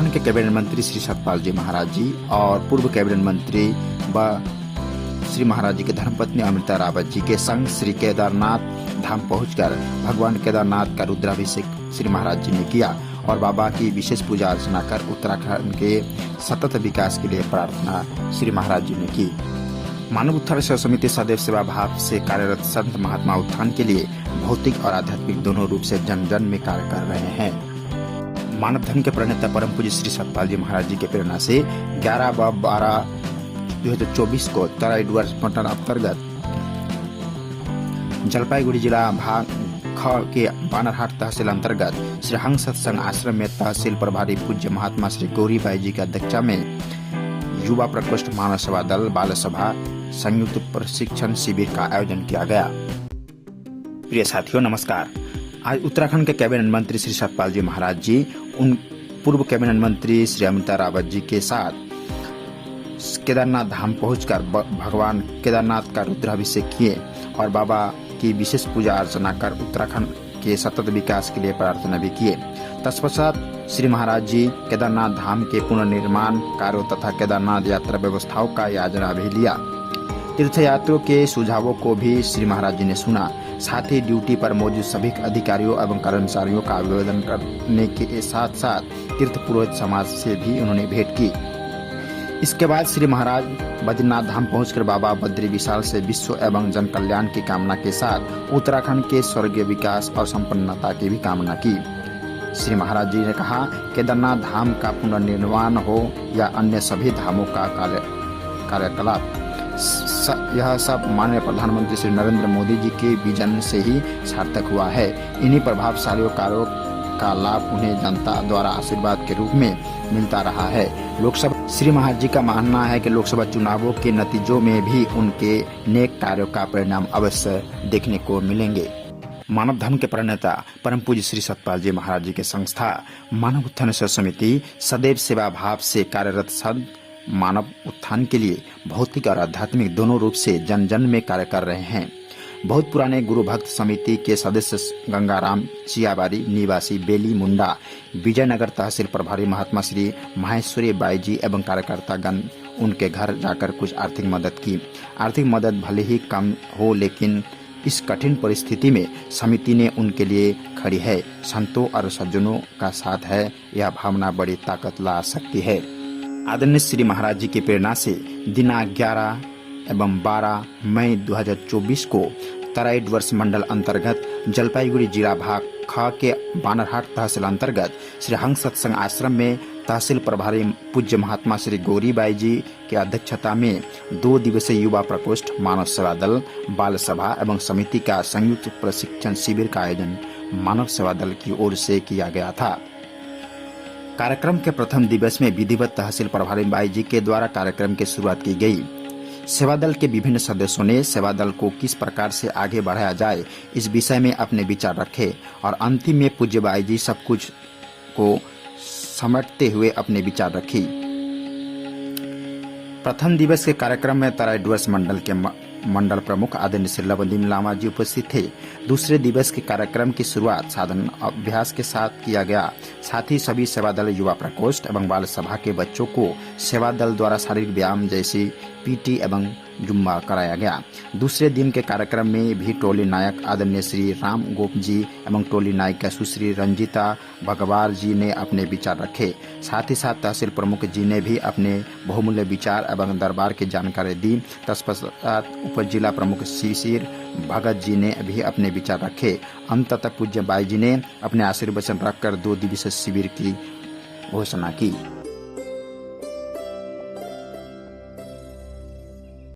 उत्तराखंड के कैबिनेट मंत्री श्री सतपाल जी महाराज जी और पूर्व कैबिनेट मंत्री व श्री महाराज जी के धर्मपत्नी अमृता रावत जी के संग श्री केदारनाथ धाम पहुंचकर भगवान केदारनाथ का रुद्राभिषेक श्री महाराज जी ने किया और बाबा की विशेष पूजा अर्चना कर उत्तराखंड के सतत विकास के लिए प्रार्थना श्री महाराज जी ने की। मानव उत्थान सेवा समिति सदैव सेवा भाव से कार्यरत संत महात्मा उत्थान के लिए भौतिक और आध्यात्मिक दोनों रूप से जन जन में कार्य कर रहे हैं। मानव धर्म के प्रणेता परम पूज्य श्री सतपाल जी महाराज जी के प्रेरणा से 11/12/2024 को तराई डुवर्स मंडल अंतर्गत जलपाईगुड़ी जिला भाग ख के बानरहाट तहसील अंतर्गत श्री हंस सत्संग आश्रम में तहसील प्रभारी पूज्य महात्मा श्री गौरीबाई जी की अध्यक्षता में युवा प्रकोष्ठ मानव सेवा दल बाल सभा संयुक्त प्रशिक्षण शिविर का आयोजन किया गया। प्रिय साथियों नमस्कार। आज उत्तराखंड के कैबिनेट मंत्री श्री सतपाल जी महाराज जी उन पूर्व कैबिनेट मंत्री श्री अमृता रावत जी के साथ केदारनाथ धाम पहुंचकर भगवान केदारनाथ का रुद्राभिषेक किए और बाबा की विशेष पूजा अर्चना कर उत्तराखंड के सतत विकास के लिए प्रार्थना भी किए। तत्पश्चात श्री महाराज जी केदारनाथ धाम के पुनर्निर्माण कार्यों तथा केदारनाथ यात्रा व्यवस्थाओं का जायजा भी लिया। तीर्थयात्रियों के सुझावों को भी श्री महाराज जी ने सुना। साथ ही ड्यूटी पर मौजूद सभी अधिकारियों एवं कर्मचारियों का अभिवादन करने के साथ साथ तीर्थ पुरोहित समाज से भी उन्होंने भेंट की। इसके बाद श्री महाराज बद्रीनाथ धाम पहुंचकर बाबा बद्री विशाल से विश्व एवं जन कल्याण की कामना के साथ उत्तराखंड के स्वर्गीय विकास और संपन्नता की भी कामना की। श्री महाराज जी ने कहा, केदारनाथ धाम का पुनर्निर्माण हो या अन्य सभी धामों का कार्यकलाप यह सब माननीय प्रधानमंत्री श्री नरेंद्र मोदी जी के विजन से ही सार्थक हुआ है। इन्हीं प्रभावशाली कार्यों का लाभ उन्हें जनता द्वारा आशीर्वाद के रूप में मिलता रहा है। लोकसभा श्री महाराज जी का मानना है कि लोकसभा चुनावों के नतीजों में भी उनके नेक कार्यों का परिणाम अवश्य देखने को मिलेंगे। मानव धर्म के प्रणेता परम पूज्य श्री सतपाल जी महाराज जी के संस्था मानव उत्थान सेवा समिति सदैव सेवा भाव से कार्यरत संत मानव उत्थान के लिए भौतिक और आध्यात्मिक दोनों रूप से जन जन में कार्य कर रहे हैं। बहुत पुराने गुरु भक्त समिति के सदस्य गंगाराम चियाबारी निवासी बेली मुंडा विजयनगर तहसील प्रभारी महात्मा श्री माहेश्वरी बाई जी एवं कार्यकर्ता गण उनके घर जाकर कुछ आर्थिक मदद की। आर्थिक मदद भले ही कम हो लेकिन इस कठिन परिस्थिति में समिति ने उनके लिए खड़ी है। संतों और सज्जनों का साथ है, यह भावना बड़ी ताकत ला सकती है। आदरणीय श्री महाराज जी की प्रेरणा से दिनांक 11 एवं 12 मई 2024 को तराई डुवर्स मंडल अंतर्गत जलपाईगुड़ी जिला भाग ख के बानरहाट तहसील अंतर्गत श्री हंस सत्संग आश्रम में तहसील प्रभारी पूज्य महात्मा श्री गौरीबाई जी की अध्यक्षता में 2 दिवसीय युवा प्रकोष्ठ मानव सेवा दल बाल सभा एवं समिति का संयुक्त प्रशिक्षण शिविर का आयोजन मानव सेवा दल की ओर से किया गया था। कार्यक्रम के प्रथम दिवस में विधिवत तहसील प्रभारी बाई जी के द्वारा कार्यक्रम की शुरुआत की गई। सेवा दल के विभिन्न सदस्यों ने सेवा दल को किस प्रकार से आगे बढ़ाया जाए इस विषय में अपने विचार रखे और अंतिम में पूज्य बाई जी सब कुछ को समेटते हुए अपने विचार रखी। प्रथम दिवस के कार्यक्रम में तराई डुवर्स मंडल के मंडल प्रमुख आदरणीय श्री लवंदीम लामा जी उपस्थित थे। दूसरे दिवस के कार्यक्रम की शुरुआत साधन अभ्यास के साथ किया गया। साथ ही सभी सेवा दल युवा प्रकोष्ठ एवं बाल सभा के बच्चों को सेवा दल द्वारा शारीरिक व्यायाम जैसी पीटी एवं जुम्बा कराया गया। दूसरे दिन के कार्यक्रम में भी टोली नायक आदरणीय श्री राम गोप जी एवं टोली नायिका सुश्री रंजिता भगवार जी ने अपने विचार रखे। साथ ही साथ तहसील प्रमुख जी ने भी अपने बहुमूल्य विचार एवं दरबार की जानकारी दी। तत्पश्चात उप जिला प्रमुख शिशिर भगत जी ने भी अपने विचार रखे। अंततः पूज्य बाई जी ने अपने आशीर्वचन रखकर 2 दिवसीय शिविर की घोषणा की।